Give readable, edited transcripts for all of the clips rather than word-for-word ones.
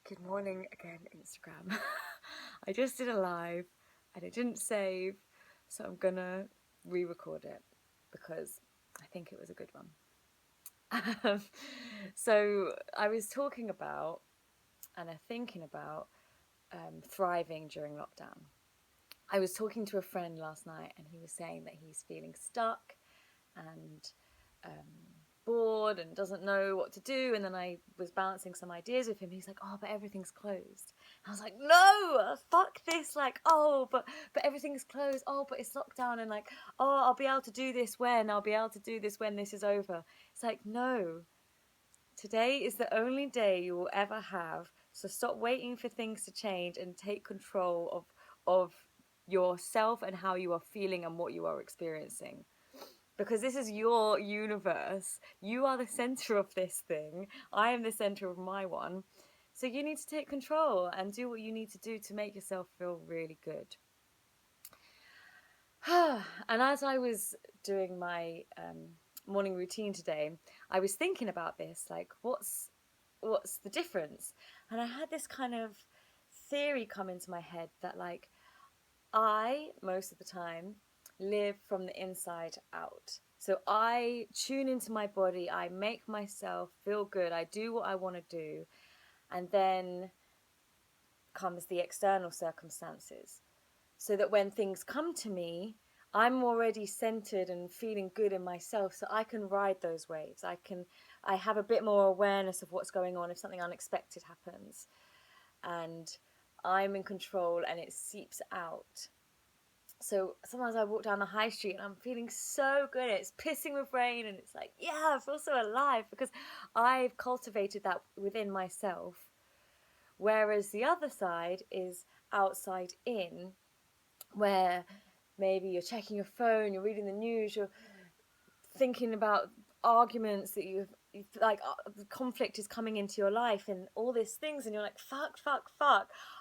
Good morning again, Instagram. I just did a live and it didn't save, so I'm gonna re-record it because I think it was a good one. So I was talking about and I'm thinking about thriving during lockdown. I was talking to a friend last night and he was saying that he's feeling stuck and bored and doesn't know what to do. And then I was bouncing some ideas with him. He's like, "Oh, but everything's closed." I was like, "No, fuck this!" Like, "Oh, but everything's closed. Oh, but it's lockdown." And like, "Oh, I'll be able to do this when I'll be able to do this when this is over." It's like, no. Today is the only day you will ever have. So stop waiting for things to change and take control of yourself and how you are feeling and what you are experiencing, because this is your universe. You are the center of this thing. I am the center of my one. So you need to take control and do what you need to do to make yourself feel really good. And as I was doing my morning routine today, I was thinking about this, like, what's the difference? And I had this kind of theory come into my head that, like, I, most of the time, live from the inside out. So I tune into my body, I make myself feel good, I do what I want to do, and then comes the external circumstances. So that when things come to me, I'm already centered and feeling good in myself, so I can ride those waves. I have a bit more awareness of what's going on if something unexpected happens. And I'm in control and it seeps out. So sometimes I walk down the high street and I'm feeling so good. It's pissing with rain and it's like, yeah, I feel so alive because I've cultivated that within myself. Whereas the other side is outside in, where maybe you're checking your phone, you're reading the news, you're thinking about arguments that you've like, the conflict is coming into your life and all these things, and you're like, fuck,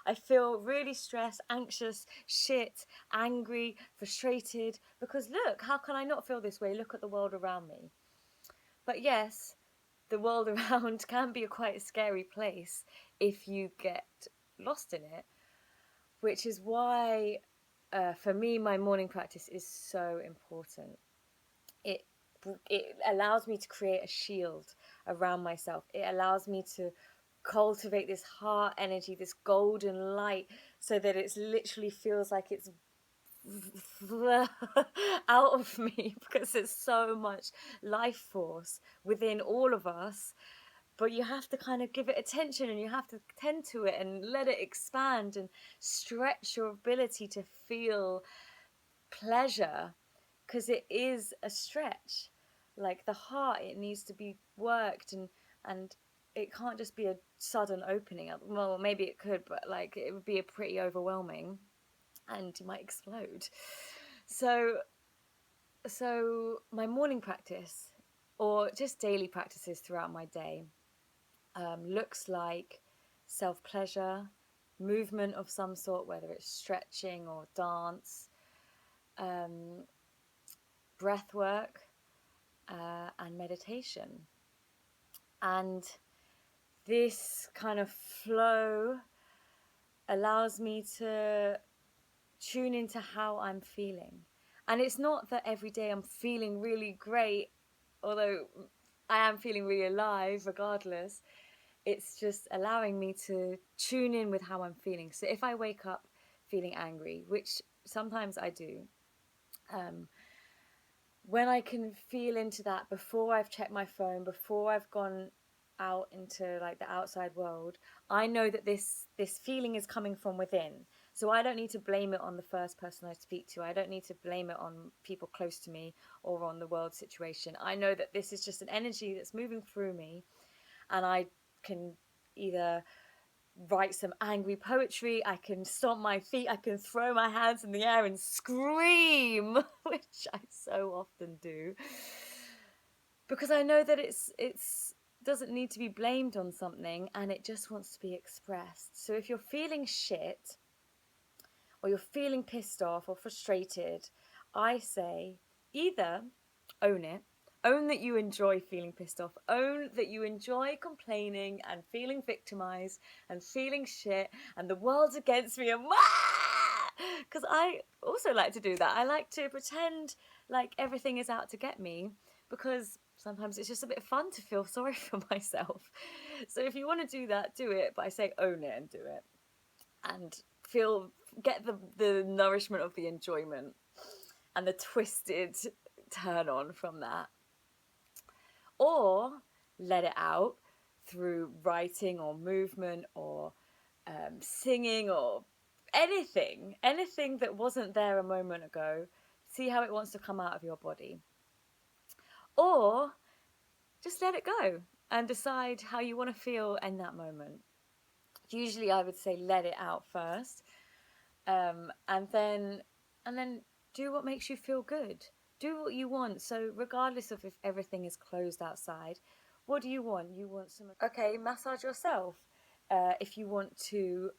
I feel really stressed, anxious, shit, angry, frustrated, because look, how can I not feel this way? Look at the world around me. But yes, the world around can be quite a scary place if you get lost in it, which is why for me my morning practice is so important. It allows me to create a shield around myself. It allows me to cultivate this heart energy, this golden light, so that it literally feels like it's out of me, because there's so much life force within all of us. But you have to kind of give it attention and you have to tend to it and let it expand and stretch your ability to feel pleasure, because it is a stretch. Like the heart, it needs to be worked, and it can't just be a sudden opening up. Well, maybe it could, but like it would be a pretty overwhelming and you might explode. So so my morning practice, or just daily practices throughout my day, looks like self pleasure, movement of some sort, whether it's stretching or dance, um, breath work, and meditation. And this kind of flow allows me to tune into how I'm feeling. And it's not that every day I'm feeling really great, although I am feeling really alive regardless. It's just allowing me to tune in with how I'm feeling. So if I wake up feeling angry, which sometimes I do, um, when I can feel into that before I've checked my phone, before I've gone out into like the outside world, I know that this feeling is coming from within. So I don't need to blame it on the first person I speak to. I don't need to blame it on people close to me or on the world situation. I know that this is just an energy that's moving through me, and I can either write some angry poetry, I can stomp my feet, I can throw my hands in the air and scream, which I so often do, because I know that it's doesn't need to be blamed on something, and it just wants to be expressed. So if you're feeling shit, or you're feeling pissed off or frustrated, I say either own it, Own that you enjoy feeling pissed off. Own that you enjoy complaining and feeling victimized and feeling shit and the world's against me and because I also like to do that. I like to pretend like everything is out to get me because sometimes it's just a bit fun to feel sorry for myself. So if you want to do that, do it, but I say own it and do it. And get the nourishment of the enjoyment and the twisted turn on from that. Or let it out through writing or movement or singing or anything that wasn't there a moment ago. See how it wants to come out of your body. Or just let it go and decide how you want to feel in that moment. Usually I would say let it out first, and then do what makes you feel good. Do what you want. So regardless of if everything is closed outside, what do you want? You want some, okay, massage yourself. If you want to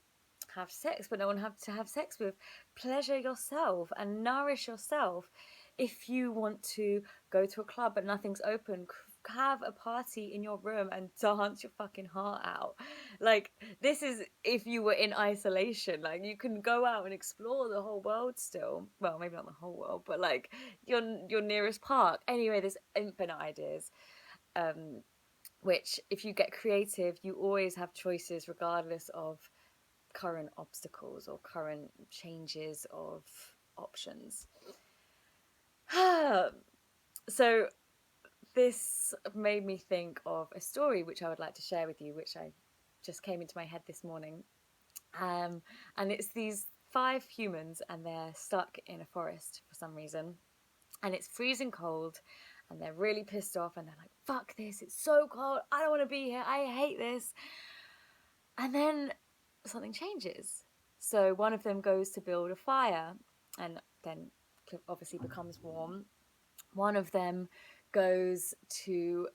have sex but no one have to have sex with, pleasure yourself and nourish yourself. If you want to go to a club but nothing's open, have a party in your room and dance your fucking heart out. Like, this is if you were in isolation. Like, you can go out and explore the whole world still. Well, maybe not the whole world, but like your nearest park. Anyway, there's infinite ideas, which if you get creative, you always have choices regardless of current obstacles or current changes of options. So this made me think of a story which I would like to share with you, which I just came into my head this morning. And it's these 5 humans and they're stuck in a forest for some reason. And it's freezing cold and they're really pissed off and they're like, fuck this, it's so cold, I don't want to be here, I hate this. And then something changes. So one of them goes to build a fire and then obviously becomes warm. One of them goes to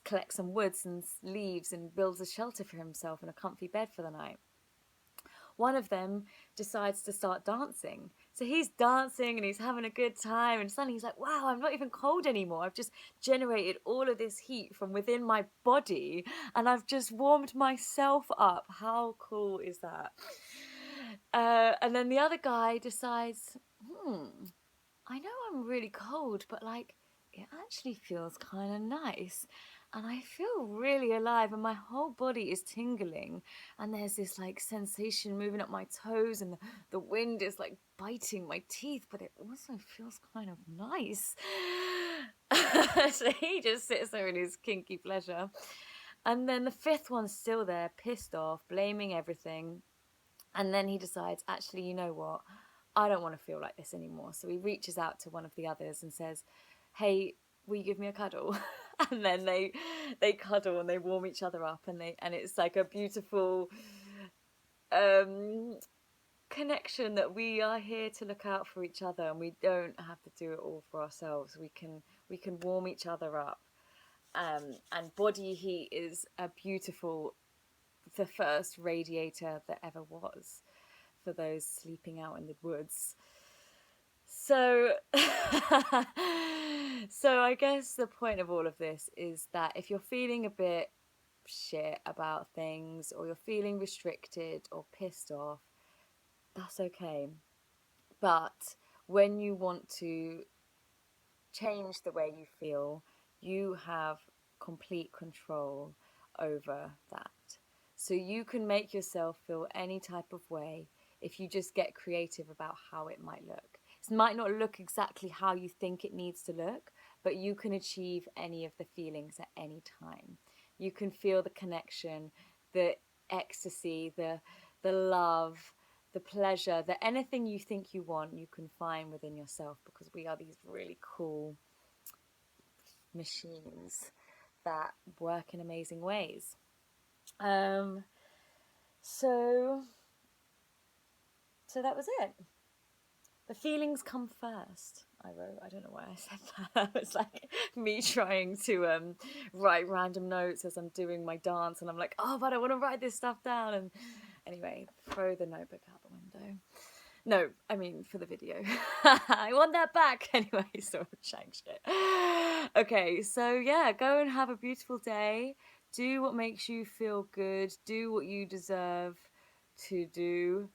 collect some woods and leaves and builds a shelter for himself and a comfy bed for the night. One of them decides to start dancing. So he's dancing and he's having a good time, and suddenly he's like, wow, I'm not even cold anymore. I've just generated all of this heat from within my body and I've just warmed myself up. How cool is that? And then the other guy decides, I know I'm really cold, but like, it actually feels kind of nice. And I feel really alive and my whole body is tingling. And there's this like sensation moving up my toes and the wind is like biting my teeth, but it also feels kind of nice. So he just sits there in his kinky pleasure. And then the 5th one's still there, pissed off, blaming everything. And then he decides, actually, you know what? I don't want to feel like this anymore. So he reaches out to one of the others and says, hey, will you give me a cuddle? And then they cuddle and they warm each other up, and it's like a beautiful connection that we are here to look out for each other and we don't have to do it all for ourselves. We can warm each other up. And body heat is the first radiator that ever was for those sleeping out in the woods. So I guess the point of all of this is that if you're feeling a bit shit about things, or you're feeling restricted or pissed off, that's okay. But when you want to change the way you feel, you have complete control over that. So you can make yourself feel any type of way if you just get creative about how it might look. It might not look exactly how you think it needs to look, but you can achieve any of the feelings at any time. You can feel the connection, the ecstasy, the love, the pleasure, that anything you think you want, you can find within yourself, because we are these really cool machines that work in amazing ways. So that was it. The feelings come first, I wrote. I don't know why I said that. It's like me trying to write random notes as I'm doing my dance, and I'm like, oh, but I want to write this stuff down. And anyway, throw the notebook out the window. No, I mean for the video. I want that back anyway. So I'm chatting shit. Okay, so yeah, go and have a beautiful day. Do what makes you feel good. Do what you deserve to do.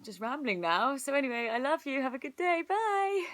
Just rambling now. So anyway, I love you. Have a good day. Bye.